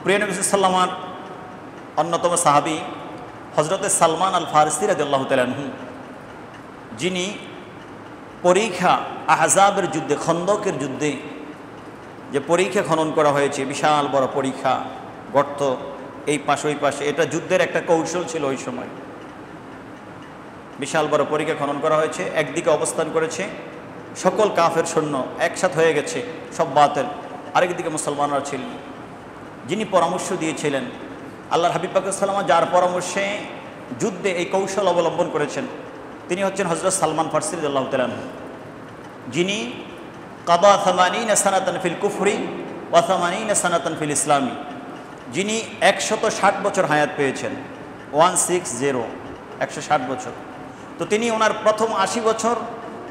প্রিয় নবী সাল্লাল্লাহু অন্যতম সাহাবী হযরতে সালমান আল ফারসি রাদিয়াল্লাহু তাআলা আনহু, যিনি পরীক্ষা আহজাবের যুদ্ধে, খন্দকের যুদ্ধে যে পরীক্ষা খনন করা হয়েছে, বিশাল বড় পরীক্ষা, গর্ত এই পাশে ওই পাশে, এটা যুদ্ধের একটা কৌশল ছিল ওই সময়। বিশাল বড় পরীক্ষা খনন করা হয়েছে, একদিকে অবস্থান করেছে সকল কাফের সৈন্য, একসাথ হয়ে গেছে, সব বাতিল, আরেকদিকে মুসলমানরা ছিলেন। যিনি পরামর্শ দিয়েছিলেন আল্লাহর হাবিব পাক সাল্লাল্লাহু আলাইহি ওয়াসাল্লাম, যার পরামর্শে যুদ্ধে এই কৌশল অবলম্বন করেছেন, তিনি হচ্ছেন হযরত সালমান ফারসি রাদিয়াল্লাহু তাআলা আনহু, যিনি কাদা 80 সানাতান ফিল কুফরি ওয়া 80 সানাতান ফিল ইসলামি, যিনি 160 বছর হায়াত পেয়েছেন, 160 বছর। তো তিনি ওনার প্রথম 80 বছর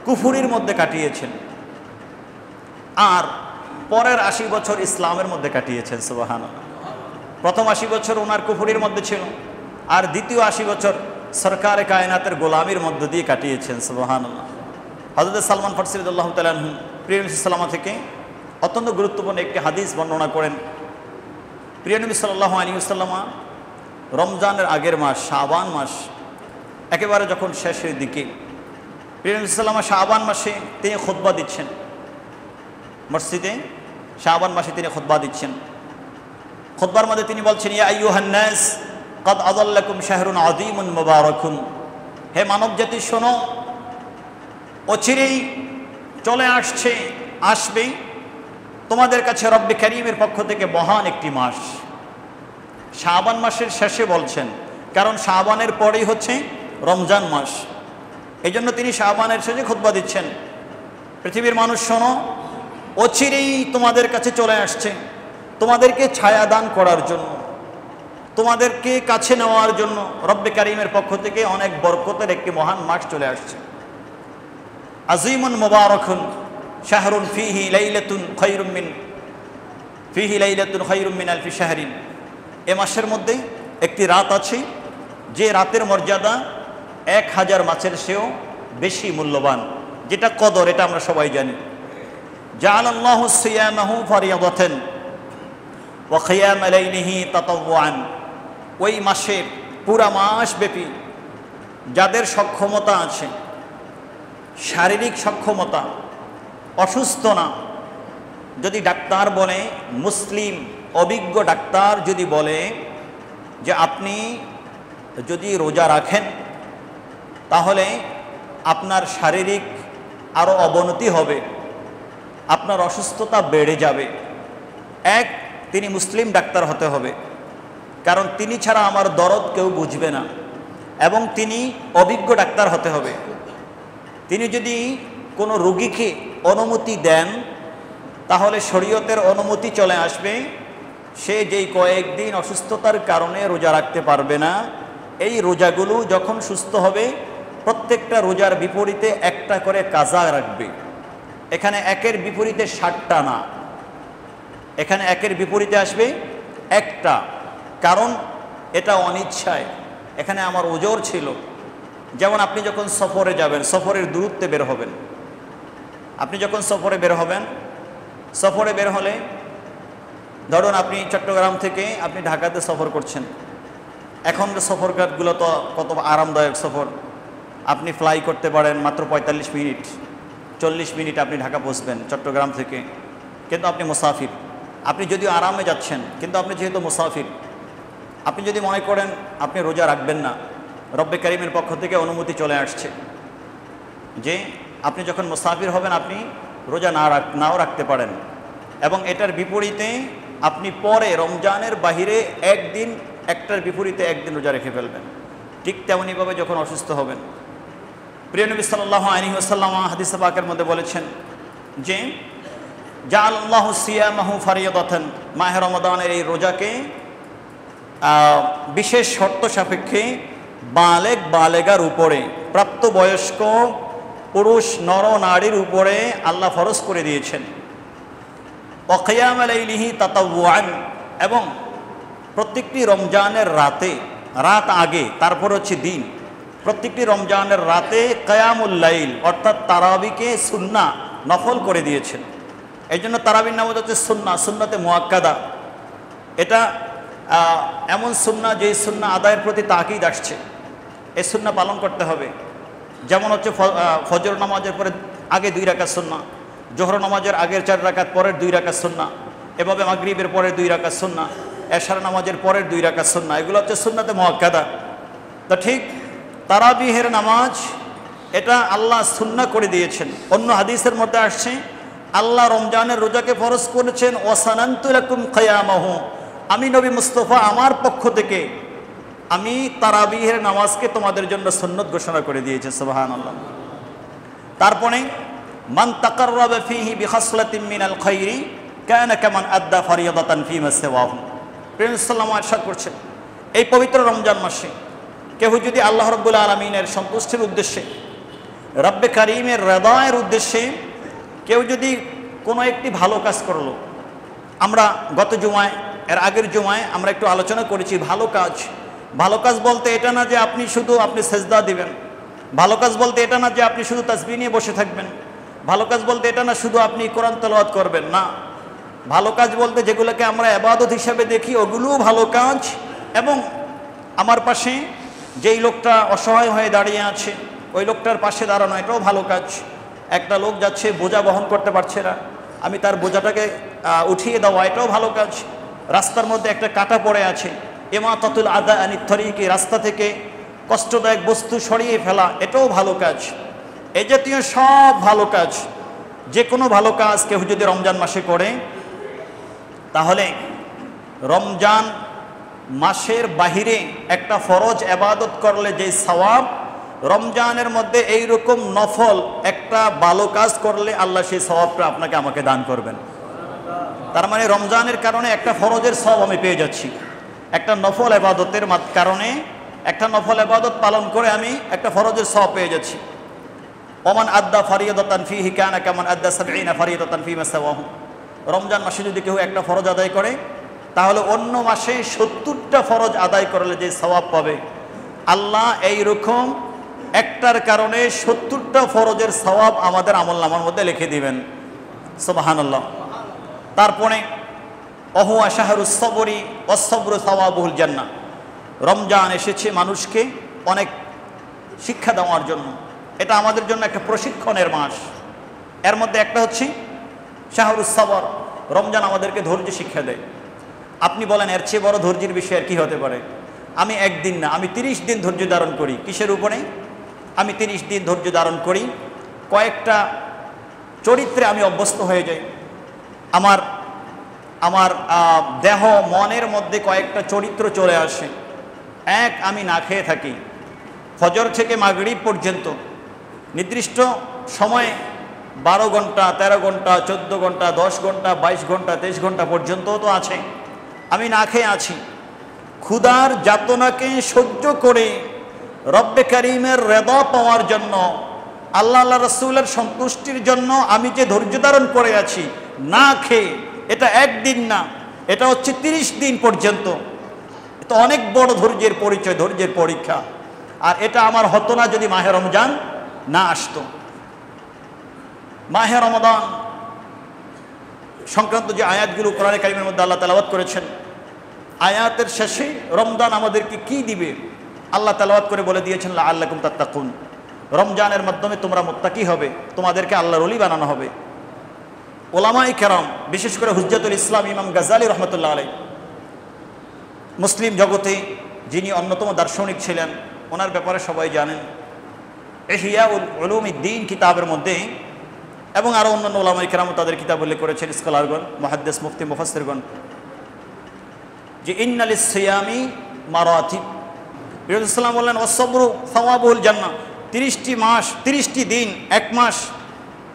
কুফরির মধ্যে কাটিয়েছেন, আর পরের 80 বছর ইসলামের মধ্যে কাটিয়েছেন। সুবহানাল্লাহ। প্রথম 80 বছর ওনার কুফরির মধ্যে ছিল, আর দ্বিতীয় 80 বছর সরকারে কায়নাতের গোলামির মধ্য দিয়ে কাটিয়েছেন। সুবহানাল্লাহ। হযরত সালমান ফারসি রাদিয়াল্লাহু তাআলা আনহু প্রিয় নবী সাল্লাল্লাহু আলাইহি থেকে অত্যন্ত গুরুত্বপূর্ণ একটি হাদিস বর্ণনা করেন। প্রিয় নবী সাল্লাল্লাহু আলাইহি ওয়াসাল্লাম রমজানের আগের মাস শাবান মাস একেবারে যখন শেষের দিকে, প্রিয় নবী সাল্লাল্লাহু আলাইহি ওয়াসাল্লাম শাবান মাসে তিনি খুতবা দিচ্ছেন, মসজিদে শাবান মাসে তিনি খুতবা দিচ্ছেন। খুতবার মধ্যে তিনি বলছেন, ইয়া আইয়ুহান নাস ক্বাদ আযাল্লাকুম শাহরুন আযীমুন মুবারাকুন, হে মানব জাতি শোনো, অচিরেই চলে আসবে তোমাদের কাছে রব্বে কারীমের পক্ষ থেকে মহান একটি মাস। শাবান মাসের শেষে বলছেন, কারণ শাবানের পরেই হচ্ছে রমজান মাস, এই জন্য তিনি শাবানের শেষে খুতবা দিচ্ছেন। পৃথিবীর মানুষ শোনো, অচিরেই তোমাদের কাছে চলে আসছে তোমাদেরকে ছায়া দান করার জন্য, তোমাদেরকে কাছে নেওয়ার জন্য রব্বে কারীমের পক্ষ থেকে অনেক বরকতের একটি মহান মাস চলে আসছে। আযীমুন মুবারাকুন শাহরুন ফীহি লাইলাতুন খায়রুম মিন আলফি শাহরিন, এ মাসের মধ্যে একটি রাত আছে যে রাতের মর্যাদা 1000 মাসের চেয়েও বেশি মূল্যবান, যেটা কদর, এটা আমরা সবাই জানি। জাআলাল্লাহু সিয়ামাহু ফারিয়াদাতান ওয়া কিয়াম লাইলিহি তাতাওয়ুআন, ওই মাসের পুরা মাস ব্যাপী যাদের সক্ষমতা আছে, শারীরিক সক্ষমতা, অসুস্থ না, যদি ডাক্তার বলে, মুসলিম অভিজ্ঞ ডাক্তার যদি বলে যে আপনি যদি রোজা রাখেন তাহলে আপনার শারীরিক আরও অবনতি হবে, আপনার অসুস্থতা বেড়ে যাবে, তিনি মুসলিম ডাক্তার হতে হবে, কারণ তিনি ছাড়া আমার দরদ কেউ বুঝবে না, এবং তিনি অভিজ্ঞ ডাক্তার হতে হবে। তিনি যদি কোনো রোগীকে অনুমতি দেন তাহলে শরীয়তের অনুমতি চলে আসবে, সে যেই কয়েকদিন অসুস্থতার কারণে রোজা রাখতে পারবে না, এই রোজাগুলো যখন সুস্থ হবে প্রত্যেকটা রোজার বিপরীতে একটা করে কাজা রাখবে। এখানে একের বিপরীতে 60টা না, এখানে একের বিপরীতে আসবে একটা, কারণ এটা অনিচ্ছায়, এখানে আমার ওজর ছিল। যেমন আপনি যখন সফরে যাবেন, সফরের দূরত্বে বের হবেন, আপনি যখন সফরে বের হলে ধরুন আপনি চট্টগ্রাম থেকে আপনি ঢাকাতে সফর করছেন, এখন সফরগুলো তো কত আরামদায়ক সফর, আপনি ফ্লাই করতে পারেন মাত্র 45 মিনিট 40 মিনিট আপনি ঢাকা পৌঁছবেন চট্টগ্রাম থেকে, কিন্তু আপনি মুসাফির, আপনি যদিও আরামে যাচ্ছেন কিন্তু আপনি যেহেতু মুসাফির, আপনি যদি মনে করেন আপনি রোজা রাখবেন না, রব্বে কারীমের পক্ষ থেকে অনুমতি চলে আসছে যে আপনি যখন মুসাফির হবেন আপনি রোজা নাও রাখতে পারেন, এবং এটার বিপরীতে আপনি পরে রমজানের বাহিরে একটার বিপরীতে একদিন রোজা রেখে ফেলবেন। ঠিক তেমনইভাবে যখন অসুস্থ হবেন, প্রিয় নবী সাল্লাল্লাহু আলাইহি ওয়াসাল্লাম হাদিসে পাকের মধ্যে বলেছেন যে জাআলাল্লাহু সিয়ামাহু ফারিয়াদাতান, মাহে রমাদানের এই রোজাকে বিশেষ শর্ত সাপেক্ষে বালেগার উপরে, প্রাপ্তবয়স্ক পুরুষ নর নারীর উপরে আল্লাহ ফরজ করে দিয়েছেন। ওয়া কিয়াম লাইলিহি তাতাওয়ুআন, এবং প্রত্যেকটি রমজানের রাত আগে, তারপর হচ্ছে দিন, প্রত্যেকটি রমজানের রাতে কিয়ামুল লাইল অর্থাৎ তারাবিকে সুন্নাহ নফল করে দিয়েছেন। এই জন্য তারাবির নাম হচ্ছে সুন্নাতে মুআক্কাদা। এটা এমন সুন্নাহ যেই সুন্নাহ আদায়ের প্রতি তাকিদ আসছে, এই সুন্নাহ পালন করতে হবে। যেমন হচ্ছে ফজর নামাজের পরে আগে 2 রাকাত সুন্নাহ, জোহর নামাজের আগের 4 রাকাত পরের 2 রাকাত সুন্নাহ, এভাবে মাগরিবের পরের 2 রাকাত সুন্নাহ, এশার নামাজের পরের 2 রাকাত সুন্নাহ, এগুলো হচ্ছে সুন্নাতে মুআক্কাদা। তো ঠিক তারাবিহের নামাজ এটা আল্লাহ সুন্নাহ করে দিয়েছেন। অন্য হাদিসের মধ্যে আসছে আল্লাহ রমজানের রোজাকে ফরজ করেছেন ওয়াসানান্তু লাকুম কিয়ামাহু, আমি নবী মুস্তাফা আমার পক্ষ থেকে আমি তারাবিহের নামাজকে তোমাদের জন্য সুন্নত ঘোষণা করে দিয়েছি। সুবহানাল্লাহ। তারপরে মান তাকাররাবা ফীহি বিখাসলাতিন মিনাল খায়রি কানা কামান আদ্দা ফারিয়াদাতান ফীমা সিওয়াহু। প্রেরণ সাল্লাল্লাহু আলাইহি ওয়াসাল্লাম করছেন এই পবিত্র রমজান মাসে কেউ যদি আল্লাহ রাব্বুল আলামিনের সন্তুষ্টির উদ্দেশ্যে, রব্বে কারীমের রিদায়ের উদ্দেশ্যে কেউ যদি কোনো একটি ভালো কাজ করলো, আমরা গত জুমায় এর আগের জুমায় আমরা একটু আলোচনা করেছি ভালো কাজ। ভালো কাজ বলতে এটা না যে আপনি শুধু সেজদা দিবেন, ভালো কাজ বলতে এটা না যে আপনি শুধু তাসবিহ নিয়ে বসে থাকবেন, ভালো কাজ বলতে এটা না শুধু আপনি কোরআন তেলাওয়াত করবেন, না। ভালো কাজ বলতে যেগুলোকে আমরা ইবাদত হিসাবে দেখি ওগুলোও ভালো কাজ। এবং আমার পাশে যেই লোকটা অসহায় হয়ে দাঁড়িয়ে আছে ওই লোকটার পাশে দাঁড়ানো এটাও ভালো কাজ। একটা লোক যাচ্ছে বোঝা বহন করতে পারছে না, আমি তার বোঝাটাকে উঠিয়ে দেওয়া এটাও ভালো কাজ। রাস্তার মধ্যে একটা কাঁটা পড়ে আছে, ইমাতাতুল আদা আনিত তরিকি, রাস্তা থেকে কষ্টদায়ক বস্তু সরিয়ে ফেলা এটাও ভালো কাজ। এই জাতীয় সব ভালো কাজ, যে কোনো ভালো কাজ কেউ যদি রমজান মাসে করে তাহলে রমজান মাসের বাহিরে একটা ফরজ ইবাদত করলে যে সওয়াব, রমজানের মধ্যে এই রকম নফল একটা ভালো কাজ করলে আল্লাহ সেই সওয়াবটা আপনাকে আমাকে দান করবেন। তার মানে রমজানের কারণে একটা ফরজের সওয়াব আমি পেয়ে যাচ্ছি, একটা নফল ইবাদতের কারণে একটা নফল ইবাদত পালন করে আমি একটা ফরজের সওয়াব পেয়ে যাচ্ছি। ওমান আদ্দা ফারিয়াদাতান ফীহি কানা কামান আদ্দা 70 ফারিয়াদাতান ফীমা সিওয়াহু। রমজান মাসে যদি কেউ একটা ফরজ আদায় করে তাহলে অন্য মাসে 70টা ফরজ আদায় করলে যে সওয়াব পাবে, আল্লাহ এই রকম একটার কারণে 70টা ফরজের সওয়াব আমাদের আমলনামার মধ্যে লিখে দিবেন। সুবহানাল্লাহ। তারপরে অহুয়া শাহরুস সবরি ওয়াস সবরু সাওয়াবুল জান্নাহ। রমজান এসেছে মানুষকে অনেক শিক্ষা দেওয়ার জন্য, এটা আমাদের জন্য একটা প্রশিক্ষণের মাস। এর মধ্যে একটা হচ্ছে শাহরুস সবর, রমজান আমাদেরকে ধৈর্য শিক্ষা দেয়। আপনি বলেন এর চেয়ে বড় ধৈর্যের বিষয় আর কি হতে পারে? আমি একদিন না, আমি 30 দিন ধৈর্য ধারণ করি। কিসের উপরে? আমি 30 দিন ধৈর্য ধারণ করি, কয়েকটা চরিত্রে আমি অভ্যস্ত হয়ে যাই। আমার দেহ মনের মধ্যে কয়েকটা চরিত্র চলে আসে। এক, আমি না খেয়ে থাকি ফজর থেকে মাগরিব পর্যন্ত, নির্দিষ্ট সময়ে 12 ঘন্টা, 13 ঘন্টা, 14 ঘন্টা, 10 ঘন্টা, 22 ঘন্টা, 23 ঘন্টা পর্যন্ত তো আছে আমি না খেয়ে আছি। ক্ষুধার যাতনাকে সহ্য করে রব্বে কারীমের রেদা পাওয়ার জন্য, আল্লাহ রাসূলের সন্তুষ্টির জন্য আমি যে ধৈর্য ধারণ করে আছি না খেয়ে, এটা একদিন না, এটা হচ্ছে 30 দিন পর্যন্ত। এটা অনেক বড় ধৈর্যের পরিচয়, ধৈর্যের পরীক্ষা। আর এটা আমার হতো না যদি মাহে রমজান না আসতো। মাহে রমাদান সংক্রান্ত যে আয়াতগুলো কোরআনে কারিমের মধ্যে আল্লাহ তেলাওয়াত করেছেন, আয়াতের শেষে রমজান আমাদেরকে কি দিবে আল্লাহ তেলাওয়াত করে বলে দিয়েছেন, লাআল্লাকুম তাত্তাকুন। রমজানের মাধ্যমে তোমরা মুত্তাকি হবে, তোমাদেরকে আল্লাহর ওলি বানানো হবে। ওলামায়ে কেরাম, বিশেষ করে হুজ্জাতুল ইসলাম ইমাম গাজ্জালী রহমতুল্লাহ আলাইহি, মুসলিম জগতে যিনি অন্যতম দার্শনিক ছিলেন, ওনার ব্যাপারে সবাই জানেন। ইহইয়াউল উলুমিদ্দিন কিতাবের মধ্যে এবং আরও অন্যান্য ওলামায়ে কেরাম তাদের কিতাব উল্লেখ করেছেন, স্কলারগণ, মুহাদ্দিস, মুফতি, মুফাসসিরগণ, যে ইন্নালিস সিয়ামি মারাতিব। রাসূলুল্লাহ সাল্লাল্লাহু আলাইহি ওয়াসাল্লাম বললেন ওয়াসসাবরু সাওয়াবুল জান্নাহ। 30টি মাস, 30টি দিন, 1 মাস,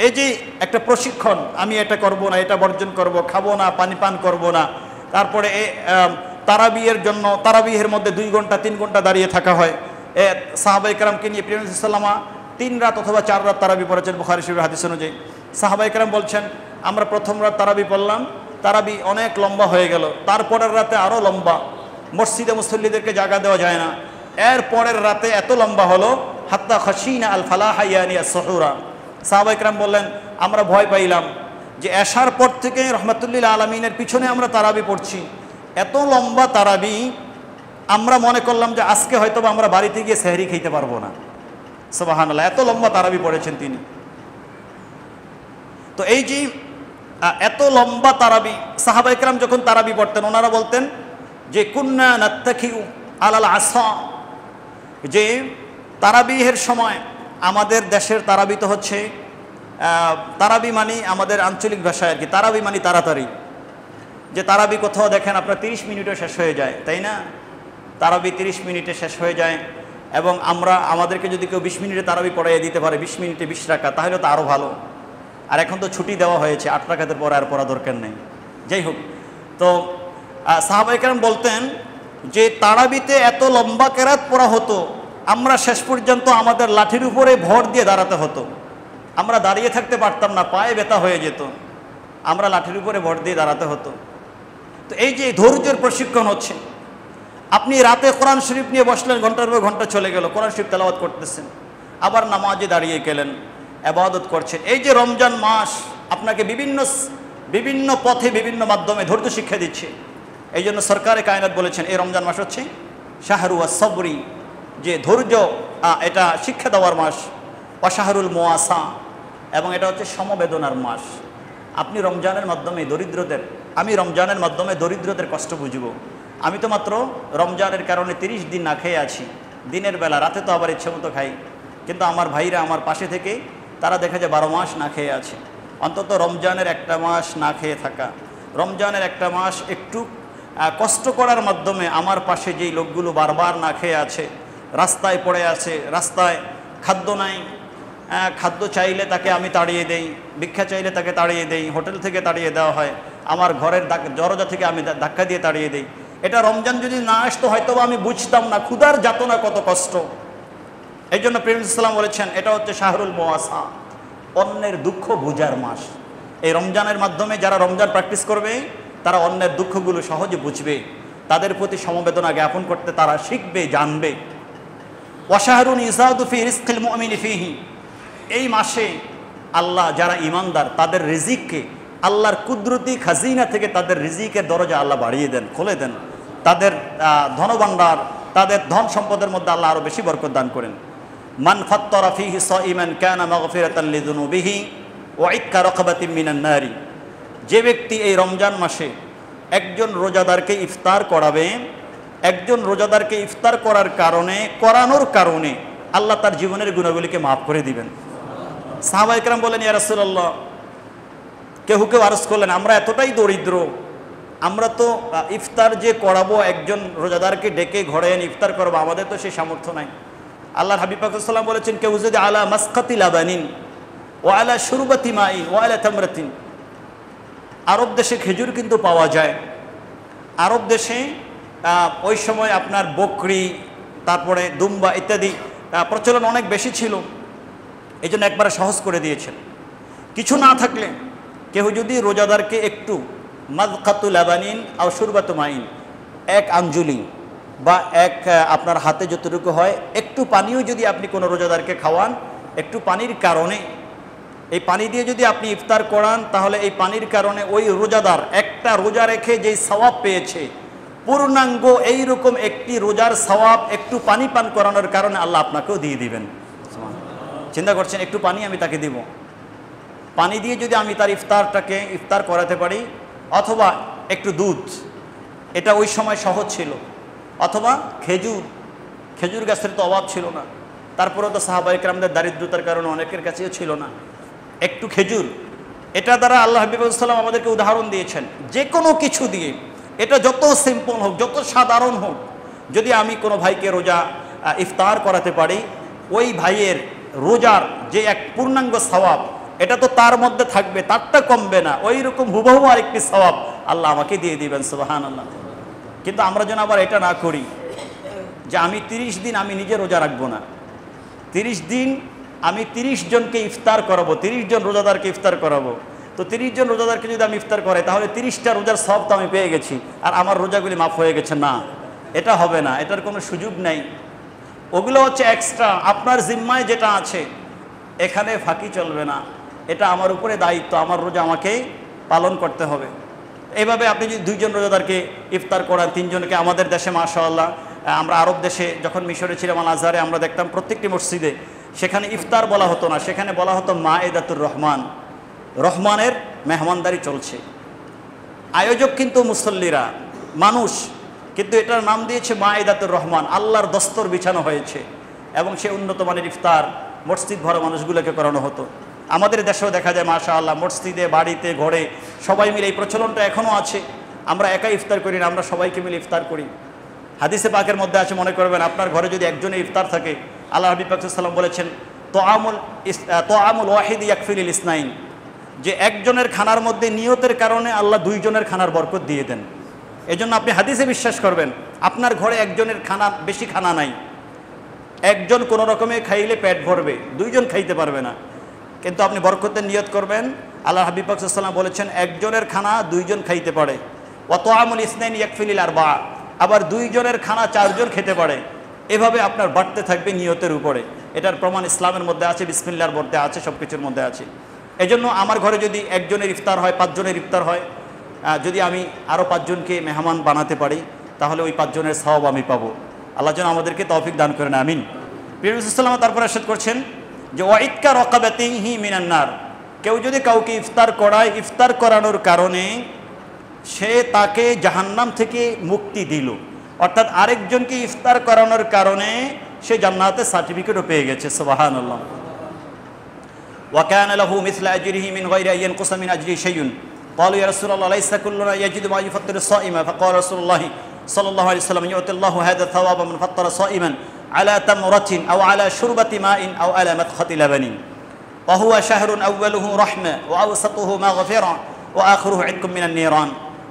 এই যে একটা প্রশিক্ষণ, আমি এটা করব না, এটা বর্জন করব, খাবো না, পানি পান করব না। তারপরে তারাবিহের জন্য, তারাবিহের মধ্যে 2 ঘন্টা 3 ঘন্টা দাঁড়িয়ে থাকা হয়। সাহাবায়ে কেরামকে নিয়ে প্রিয় নবী সাল্লাল্লাহু আলাইহি ওয়াসাল্লাম 3 রাত অথবা 4 রাত তারাবি পড়েছেন বুখারী শরীফের হাদিস অনুযায়ী। সাহাবায়ে কেরাম বলছেন, আমরা প্রথম রাত তারাবি পড়লাম, তারাবি অনেক লম্বা হয়ে গেল, তারপরের রাতে আরও লম্বা, মসজিদে মুসল্লিদেরকে জায়গা দেওয়া যায় না। এর পরের রাতে এত লম্বা হলো, হাত্তা খাশিনা আল ফালাহা ইয়ানি আস-সুহুরা। সাহাবায়ে কেরাম বললেন, আমরা ভয় পাইলাম যে এশার পর থেকে রহমাতুল্লিল আলামিনের পিছনে আমরা তারাবি পড়ছি, এত লম্বা তারাবি, আমরা মনে করলাম যে আজকে হয়তো আমরা বাড়িতে গিয়ে সেহরি খেতে পারবো না। সুবহানাল্লাহ, এত লম্বা তারাবি পড়েছেন তিনি। তো এই যে এত লম্বা তারাবি, সাহাবায়ে কেরাম যখন তারাবি পড়তেন ওনারা বলতেন যে কুন্না নাত্তাকিউ আলাল আসা, যে তারাবিহের সময়, আমাদের দেশের তারাবি তো হচ্ছে তারাবি মানে আমাদের আঞ্চলিক ভাষায় আর কি, তারাবি মানে তাড়াতাড়ি, যে তারাবি কোথাও দেখেন আপনার 30 মিনিটে শেষ হয়ে যায়, তাই না? তারাবি 30 মিনিটে শেষ হয়ে যায়, এবং আমাদেরকে যদি কেউ 20 মিনিটে তারাবি পড়াইয়ে দিতে পারে, 20 মিনিটে 20 রাকাত, তাহলে তো আরও ভালো। আর এখন তো ছুটি দেওয়া হয়েছে, 8 রাকাতের পরে আর পড়া দরকার নেই। যাই হোক, তো সাহাবায়ে কেরাম বলতেন যে তারাবিতে এত লম্বা কেরাত পড়া হতো, আমরা শেষ পর্যন্ত আমাদের লাঠির উপরে ভর দিয়ে দাঁড়াতে হতো, আমরা দাঁড়িয়ে থাকতে পারতাম না, পায়ে ব্যথা হয়ে যেত, আমরা লাঠির উপরে ভর দিয়ে দাঁড়াতে হতো। তো এই যে ধৈর্যের প্রশিক্ষণ হচ্ছে, আপনি রাতে কোরআন শরীফ নিয়ে বসলেন, ঘন্টার পর ঘন্টা চলে গেল, কোরআন শরীফ তেলাওয়াত করতেছেন, আবার নামাজে দাঁড়িয়ে গেলেন, ইবাদত করছেন। এই যে রমজান মাস আপনাকে বিভিন্ন পথে বিভিন্ন মাধ্যমে ধৈর্য শিক্ষা দিচ্ছে। এই জন্য সরকারে কায়নাত বলেছেন এই রমজান মাস হচ্ছে শাহরু আস-সবরি, যে ধৈর্য এটা শিক্ষা দেওয়ার মাস, ওয়াশাহরুল মুআসা, এবং এটা হচ্ছে সমবেদনার মাস। আপনি রমজানের মাধ্যমে আমি রমজানের মাধ্যমে দরিদ্রদের কষ্ট বুঝব। আমি তো মাত্র রমজানের কারণে 30 দিন না খেয়ে আছি, দিনের বেলা, রাতে তো আবার ইচ্ছে মতো খাই, কিন্তু আমার ভাইরা আমার পাশে থেকে তারা দেখা যায় 12 মাস না খেয়ে আছে। অন্তত রমজানের একটা মাস না খেয়ে থাকা, রমজানের একটা মাস একটু কষ্ট করার মাধ্যমে আমার পাশে যেই লোকগুলো বারবার না খেয়ে আছে, রাস্তায় পড়ে আছে, রাস্তায় খাদ্য নাই, খাদ্য চাইলে তাকে আমি তাড়িয়ে দেই, ভিক্ষা চাইলে তাকে তাড়িয়ে দেই, হোটেল থেকে তাড়িয়ে দেওয়া হয়, আমার ঘরের দরজা থেকে আমি ধাক্কা দিয়ে তাড়িয়ে দেই। এটা রমজান যদি না আসতো হয়তো আমি বুঝতাম না ক্ষুধার যাতনা কত কষ্ট। এই জন্য প্রেম ইসলাম বলেছেন এটা হচ্ছে শাহরুল মুআসা, অন্যের দুঃখ বুঝার মাস। এই রমজানের মাধ্যমে যারা রমজান প্র্যাকটিস করবে তারা অন্যের দুঃখগুলো সহজে বুঝবে, তাদের প্রতি সমবেদনা জ্ঞাপন করতে তারা শিখবে, জানবে। ওয়াশাহরুন ইজাদু ফি রিজকিল মুমিনি ফিহি, এই মাসে আল্লাহ যারা ঈমানদার তাদের রিজিককে আল্লাহর কুদরতি খাজিনা থেকে তাদের রিজিকের দরজা আল্লাহ বাড়িয়ে দেন, খুলে দেন, তাদের ধনভাণ্ডার, তাদের ধন সম্পদের মধ্যে আল্লাহ আরও বেশি বরকত দান করেন। মান ফাত্তারা ফিহি সাইমান কানা মাগফিরাতান লিযুনুবিহি ওয়া ইক্কা রাকাবাতিন মিনান নারি, যে ব্যক্তি এই রমজান মাসে একজন রোজাদারকে ইফতার করাবে, একজন রোজাদারকে ইফতার করানোর কারণে আল্লাহ তার জীবনের গুনাহগুলিকে মাফ করে দিবেন। সাহাবায়ে কেরাম বলেন ইয়া রাসূলুল্লাহ, কেউ আরজ করলেন আমরা এতটাই দরিদ্র, আমরা তো ইফতার যে করাবো, একজন রোজাদারকে ডেকে ঘরে এনে ইফতার করবো, আমাদের তো সেই সামর্থ্য নাই। আল্লাহর হাবিব পাক সাল্লাল্লাহু আলাইহি ওয়াসাল্লাম বলেছেন কেউ যদি আলা মাসকাতি লাবানিন ওয়া আলা শুরবাতি মাইন ওয়া আলা তামরাতিন, আরব দেশে খেজুর কিন্তু পাওয়া যায়, আরব দেশে ওই সময় আপনার বকরি, তারপরে দুম্বা ইত্যাদি প্রচলন অনেক বেশি ছিল, এই জন্য একবারে সহজ করে দিয়েছেন। কিছু না থাকলে কেউ যদি রোজাদারকে একটু মাযকাতু লাবানিন আও শুরবাতু মাইন, এক আঞ্জলি বা এক আপনার হাতে যতটুকু হয় একটু পানিও যদি আপনি কোনো রোজাদারকে খাওয়ান, একটু পানির কারণে, এই পানি দিয়ে যদি আপনি ইফতার করান, তাহলে এই পানির কারণে ওই রোজাদার একটা রোজা রেখে যেই সওয়াব পেয়েছে, পূর্ণাঙ্গ এইরকম একটি রোজার সওয়াব একটু পানি পান করানোর কারণে আল্লাহ আপনাকেও দিয়ে দিবেন। চিন্তা করছেন একটু পানি আমি তাকে দিব, পানি দিয়ে যদি আমি তার ইফতার করাতে পারি, অথবা একটু দুধ, এটা ওই সময় সহজ ছিল, অথবা খেজুর গাছের তো অভাব ছিল না, তারপরেও তো সাহাবায়ে কেরামদের দারিদ্রতার কারণে অনেকের কাছেও ছিল না, একটু খেজুর, এটা দ্বারা আল্লাহ হাবিব সাল্লাম আমাদেরকে উদাহরণ দিয়েছেন যে কোনো কিছু দিয়ে, এটা যত সিম্পল হোক, যত সাধারণ হোক, যদি আমি কোনো ভাইকে রোজা ইফতার করাতে পারি, ওই ভাইয়ের রোজার যে এক পূর্ণাঙ্গ সওয়াব এটা তো তার মধ্যে থাকবে, তারটা কমবে না, ওই রকম হুবহু আরেকটি সওয়াব আল্লাহ আমাকে দিয়ে দিবেন, সুবহানাল্লাহ। কিন্তু আমরা যেন আবার এটা না করি যে আমি 30 দিন আমি নিজে রোজা রাখবো না, 30 দিন আমি 30 জনকে ইফতার করাবো, 30 জন রোজাদারকে ইফতার করাবো। তো 30 জন রোজাদারকে যদি আমি ইফতার করাই তাহলে 30টা রোজার সওয়াব তো আমি পেয়ে গেছি, আর আমার রোজাগুলি মাফ হয়ে গেছে, না, এটা হবে না, এটার কোনো সুযোগ নেই। ওগুলো হচ্ছে এক্সট্রা, আপনার জিম্মায় যেটা আছে এখানে ফাঁকি চলবে না, এটা আমার উপরে দায়িত্ব, আমার রোজা আমাকে পালন করতে হবে। এইভাবে আপনি যদি 2 জন রোজাদারকে ইফতার করান, 3 জনকে, আমাদের দেশে মাশাআল্লাহ, আমরা আরব দেশে যখন মিশরে ছিলাম আল আজহারে, আমরা দেখতাম প্রত্যেকটি মসজিদে সেখানে ইফতার বলা হতো না, সেখানে বলা হতো মায়েদাতুর রহমান, রহমানের মেহমানদারি চলছে। আয়োজক কিন্তু মুসল্লিরা, মানুষ, কিন্তু এটার নাম দিয়েছে মায়েদাতুর রহমান, আল্লাহর দস্তর বিছানো হয়েছে। এবং সে উন্নত মানের ইফতার মসজিদ ভরা মানুষগুলোকে করানো হতো। আমাদের দেশেও দেখা যায় মাশাআল্লাহ, মসজিদে, বাড়িতে, ঘরে সবাই মিলে এই প্রচলনটা এখনও আছে। আমরা একা ইফতার করি না, আমরা সবাইকে মিলে ইফতার করি। হাদিসে পাকের মধ্যে আছে, মনে করবেন আপনার ঘরে যদি একজনের ইফতার থাকে, আল্লাহ হাবিব পাক সাল্লাল্লাহু আলাইহি ওয়াসাল্লাম বলেছেন তোআমুল ওয়াহিদ ইয়াকফিল ইসনাইন, যে একজনের খানার মধ্যে নিয়তের কারণে আল্লাহ 2 জনের খানার বরকত দিয়ে দেন। এজন্য আপনি হাদিসে বিশ্বাস করবেন, আপনার ঘরে একজনের খানা, বেশি খানা নাই, একজন কোনো রকমে খাইলে পেট ভরবে, 2 জন খাইতে পারবে না, কিন্তু আপনি বরকতের নিয়ত করবেন। আল্লাহ হাবিব পাক সাল্লাল্লাহু আলাইহি ওয়াসাল্লাম বলেছেন একজনের খানা 2 জন খাইতে পারে। ওয়া তোআমুল ইসনাইন ইয়াকফিল আরবা, আবার 2 জনের খানা 4 জন খেতে পারে। এভাবে আপনার বাড়তে থাকবে নিয়তের উপরে। এটার প্রমাণ ইসলামের মধ্যে আছে, বিসমিল্লাহর মধ্যে আছে, সব কিছুর মধ্যে আছে। এজন্য আমার ঘরে যদি একজনের ইফতার হয়, 5 জনের ইফতার হয়, যদি আমি আরও 5 জনকে মেহমান বানাতে পারি, তাহলে ওই 5 জনের সওয়াব আমি পাবো। আল্লাহ যেন আমাদেরকে তৌফিক দান করেন, আমিন। প্রিয় রাসূল সাল্লাল্লাহু আলাইহি ওয়াসাল্লাম তারপর ইরশাদ করছেন যে ওয়াইদকা রাকাবাতিহি মিনান নার, কেউ যদি কাউকে ইফতার করায়, ইফতার করানোর কারণে সে তাকে জাহান্নাম থেকে মুক্তি দিল, অর্থাৎ আরেকজনকে ইফতার করানোর কারণে সে জান্নাতের সার্টিফিকেটও পেয়ে গেছে। সুবহানাল্লাহ। ওয়া কানা লাহু মিসলা আজরিহি মিন গায়রি আন ইয়ানকুসা মিন আজরিহি শাইউন। ক্বালু ইয়া রাসূলুল্লাহ লাইসা কুল্লুনা ইয়াজিদু মা ইফাত্তিরু সাইমা। ফাকালা রাসূলুল্লাহ সাল্লাল্লাহু আলাইহি ওয়াসাল্লাম ইউতিল্লাহু হাযা থাওয়াবা মান ফাত্তারা সাইমান আলা তামরাতিন আও আলা শুরবাতি মাইন আও আলা মাদখাতি লাবানিন ওয়া হুয়া শাহরুন আউয়ালুহু রাহমা ওয়া আওসাতুহু মাগফিরা ওয়া আখিরুহু ইতকুম মিনান নিরান।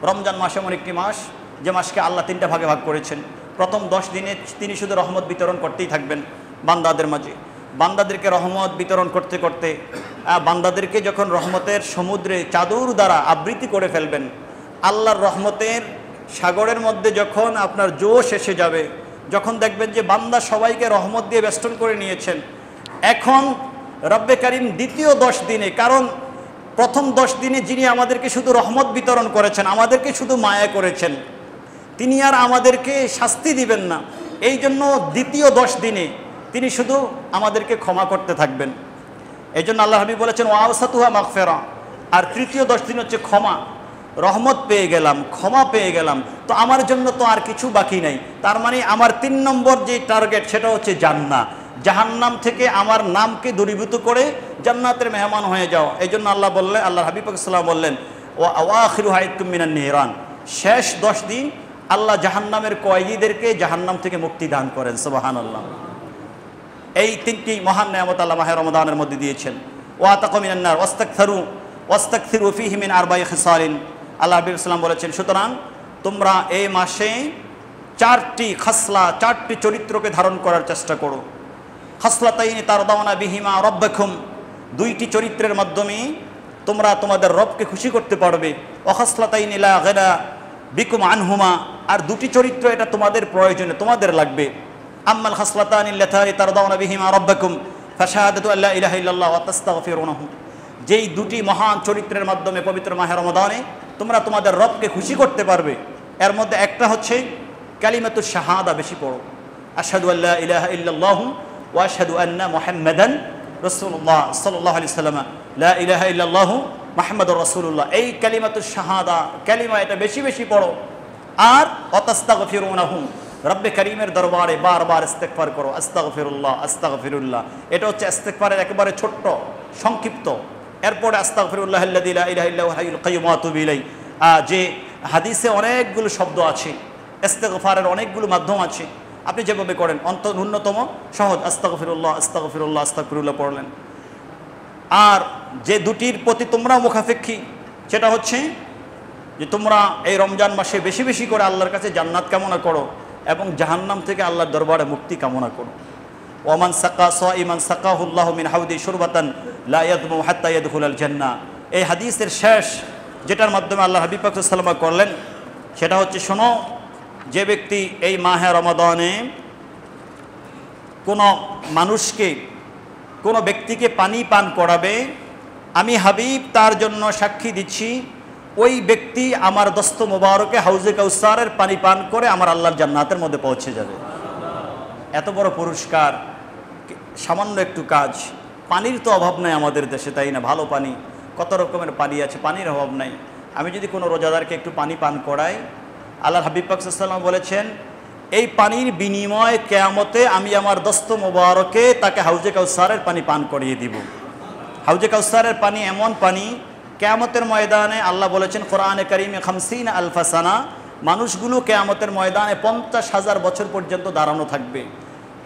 রমজান মাস এমন একটি মাস যে মাসকে আল্লাহ 3টা ভাগে ভাগ করেছেন। প্রথম 10 দিনে তিনি শুধু রহমত বিতরণ করতেই থাকবেন বান্দাদের মাঝে। বান্দাদেরকে রহমত বিতরণ করতে করতে বান্দাদেরকে যখন রহমতের সমুদ্রে চাদর দ্বারা আবৃত্তি করে ফেলবেন, আল্লাহর রহমতের সাগরের মধ্যে যখন আপনার জোশ এসে যাবে, যখন দেখবেন যে বান্দা সবাইকে রহমত দিয়ে বেষ্টন করে নিয়েছেন, এখন রব্বে কারীম দ্বিতীয় 10 দিনে, কারণ প্রথম 10 দিনে যিনি আমাদেরকে শুধু রহমত বিতরণ করেছেন, আমাদেরকে শুধু মায়া করেছেন, তিনি আর আমাদেরকে শাস্তি দিবেন না। এই জন্য দ্বিতীয় 10 দিনে তিনি শুধু আমাদেরকে ক্ষমা করতে থাকবেন। এই জন্য আল্লাহ হাবিব বলেছেন ওয়া আওসাতুহা মাগফিরা, আর তৃতীয় 10 দিন হচ্ছে ক্ষমা। রহমত পেয়ে গেলাম, ক্ষমা পেয়ে গেলাম, তো আমার জন্য তো আর কিছু বাকি নাই। তার মানে আমার 3 নম্বর যে টার্গেট সেটা হচ্ছে জান্নাত। জাহান্নাম থেকে আমার নামকে দূরীভূত করে জান্নাতের মেহমান হয়ে যাও। এই জন্য আল্লাহ বললেন, আল্লাহ হাবিব সাল্লাল্লাহু বললেন ওয়া আখিরুহা ইতকুম মিনান নিরান, শেষ 10 দিন আল্লাহ জাহান্নামের কয়েদিদেরকে জাহান্নাম থেকে মুক্তি দান করেন। সুবহানাল্লাহ। এই 3টি মহান নিয়ামত আল্লাহ মাহে রমাদানের মধ্যে দিয়েছেন। ওয়া তাকু মিনান নার ওয়াস্তাকথিরু ফীহি মিন আরবা'i খিসালিন। আল্লাহ হাবিব সাল্লাল্লাহু বলেছেন, সুতরাং তোমরা এই মাসে 4টি খাসলা, 4টি চরিত্রকে ধারণ করার চেষ্টা করো। খাসলাতাইনি তারদাউনা বিহিমা রাব্বাকুম, 2টি চরিত্রের মাধ্যমে তোমরা তোমাদের রবকে খুশি করতে পারবে। ওয়া খাসলাতাইনি লা গানা বিকুম আনহুমা, আর 2টি চরিত্র এটা তোমাদের প্রয়োজনে, তোমাদের লাগবে। আম্মাল খাসলাতানি আল্লাতানি তারদাউনা বিহিমা রাব্বাকুম ফাশাহাদাতু আল্লা ইলাহা ইল্লাল্লাহ ওয়া তাস্তাগফিরুনাহু, যেই 2টি মহান চরিত্রের মাধ্যমে পবিত্র মাহে রমাদানে তোমরা তোমাদের রবকে খুশি করতে পারবে, এর মধ্যে একটা হচ্ছে কালিমাতুশ শাহাদা, বেশি পড়ো, আশহাদু আল্লা ইলাহা ইল্লাল্লাহু ওয়া আশহাদু আন্না মুহাম্মাদান রাসূলুল্লাহ সাল্লাল্লাহু আলাইহি ওয়াসাল্লাম, লা ইলাহা ইল্লাল্লাহু মুহাম্মাদুর রাসূলুল্লাহ। এই কালিমাতুশ শাহাদা, কালিমা, এটা বেশি বেশি পড়ো। আর ওয়াতাস্তাগফিরুনাহু, রব্বে কারীমের দরবারে বারবার ইস্তেগফার করো, আস্তাগফিরুল্লাহ আস্তাগফিরুল্লাহ। এটা হচ্ছে ইস্তেগফারের একেবারে ছোট্ট সংক্ষিপ্ত। এরপরে আস্তাগফিরুল্লাহ আল্লাযী লা ইলাহা ইল্লা হুয়াল হাইয়ুল কাইয়্যুম ওয়া আতুবু ইলাইহি, যে হাদিসে অনেকগুলো শব্দ আছে, ইস্তেগফারের অনেকগুলো মাধ্যম আছে, আপনি যেভাবে করেন ন্যূনতম সহজ আস্তাগফিরুল্লাহ আস্তাগফিরুল্লাহ আস্তাগফিরুল্লাহ পড়লেন। আর যে 2টির প্রতি তোমরা মুখাপেক্ষী, সেটা হচ্ছে যে তোমরা এই রমজান মাসে বেশি বেশি করে আল্লাহর কাছে জান্নাত কামনা করো এবং জাহান্নাম থেকে আল্লাহর দরবারে মুক্তি কামনা করো। ওয়ামান সাকা সাইমান সাকাহুল্লাহু মিন হাউদি শুরবাতান লা ইয়াদমু হাত্তা ইয়াদখুলাল জান্নাহ। এই হাদিসের শেষ যেটার মাধ্যমে আল্লাহ হাবিব পাক সাল্লাল্লাহু আলাইহি ওয়াসাল্লাম করলেন সেটা হচ্ছে, শোনো, যে ব্যক্তি এই মাহে রমাদানে কোনো মানুষকে, কোনো ব্যক্তিকে পানি পান করাবে, আমি হাবিব তার জন্য সাক্ষী দিচ্ছি ওই ব্যক্তি আমার দস্ত মোবারকে হাউজে কাউসারের পানি পান করে আমার আল্লাহর জান্নাতের মধ্যে পৌঁছে যাবে। এত বড় পুরস্কার, সামান্য একটু কাজ। পানির তো অভাব নাই আমাদের দেশে, তাই না? ভালো পানি, কত রকমের পানি আছে, পানির অভাব নাই। আমি যদি কোনো রোজাদারকে একটু পানি পান করাই, আল্লাহর হাবিব পাক সাল্লাল্লাহু আলাইহি ওয়াসাল্লাম বলেছেন এই পানির বিনিময়ে কিয়ামতে আমি আমার দস্ত মোবারকে তাকে হাউজে কাউসারের পানি পান করিয়ে দিব। হাউজে কাউসারের পানি এমন পানি, কিয়ামতের ময়দানে আল্লাহ বলেছেন কোরআনে কারিমে 50 আলফা সানা, মানুষগুলো কিয়ামতের ময়দানে 50,000 বছর পর্যন্ত দাঁড়ানো থাকবে।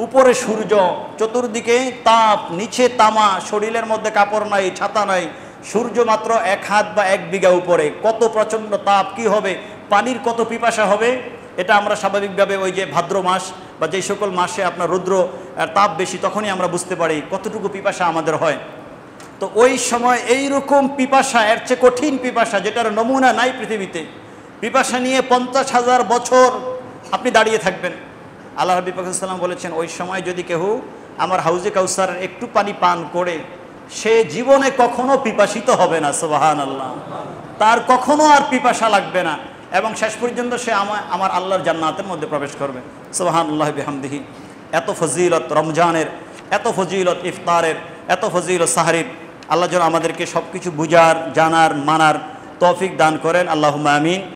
উপরে সূর্য, চতুর্দিকে তাপ, নিচে তামা, শরীরের মধ্যে কাপড় নাই, ছাতা নাই, সূর্য মাত্র 1 হাত বা 1 বিঘা উপরে, কত প্রচণ্ড তাপ, কি হবে, পানির কত পিপাসা হবে। এটা আমরা স্বাভাবিকভাবে ওই যে ভাদ্র মাস বা যেই সকল মাসে আপনার রৌদ্র তাপ বেশি, তখনই আমরা বুঝতে পারি কতটুকু পিপাসা আমাদের হয়। তো ওই সময় এইরকম পিপাসা, এর চেয়ে কঠিন পিপাসা যেটার নমুনা নাই পৃথিবীতে, পিপাসা নিয়ে 50,000 বছর আপনি দাঁড়িয়ে থাকবেন। আল্লাহ হাবিব পাক সাল্লাল্লাহু আলাইহি ওয়াসাল্লাম বলেছেন ওই সময় যদি কেউ আমার হাউজে কাউসারের একটু পানি পান করে, সে জীবনে কখনো পিপাসিত হবে না। সুবহানাল্লাহ, তার কখনো আর পিপাসা লাগবে না, এবং শেষ পর্যন্ত সে আমার আল্লাহর জান্নাতের মধ্যে প্রবেশ করবে। সুবহানাল্লাহি বিহামদিহি। এত ফজিলত রমজানের, এত ফজিলত ইফতারের, এত ফজিলত সাহরির। আল্লাহ যেন আমাদেরকে সব কিছু বুঝার, জানার, মানার তৌফিক দান করেন। আল্লাহুম্মা আমিন।